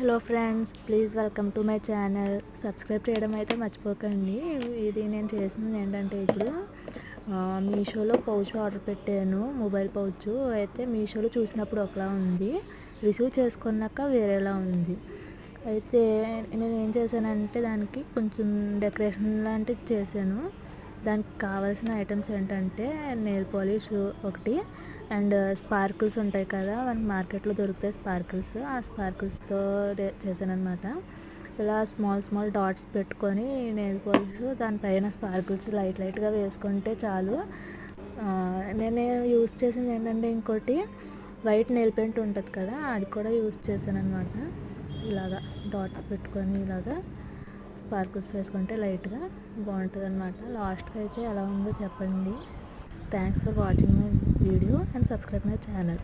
Hello friends, please welcome to my channel. Subscribe చేయడం అయితే మర్చిపోకండి. ఇది నేను చేసింది ఏంటంటే ఇప్పుడు మీషోలో పౌచ్ ఆర్డర్ పెట్టాను. మొబైల్ పౌచ్ అయితే మీషోలో చూసినప్పుడు ఒకలా ఉంది, రిసీవ్ చేసుకున్నాక వేరేలా ఉంది. అయితే నేను ఏం చేశానంటే దానికి కొంచెం డెకరేషన్ లాంటిది చేశాను. దానికి కావాల్సిన ఐటమ్స్ ఏంటంటే నెయిల్ పాలిష్ ఒకటి అండ్ స్పార్కిల్స్ ఉంటాయి కదా, మనకి మార్కెట్లో దొరుకుతాయి స్పార్కిల్స్. ఆ స్పార్కిల్స్తో చేశాను అనమాట. ఇలా స్మాల్ డాట్స్ పెట్టుకొని నెయిల్ పాలిష్ దానిపైన స్పార్కిల్స్ లైట్గా వేసుకుంటే చాలు. నేను యూస్ చేసింది ఏంటంటే ఇంకోటి వైట్ నెయిల్ పెయింట్ ఉంటుంది కదా, అది కూడా యూస్ చేశాను అనమాట. ఇలాగా డాట్స్ పెట్టుకొని ఇలాగా స్పార్కిల్స్ వేసుకుంటే లైట్గా బాగుంటుంది అనమాట. లాస్ట్కి అయితే ఎలా ఉందో చెప్పండి. Thanks for watching my video and subscribe my channel.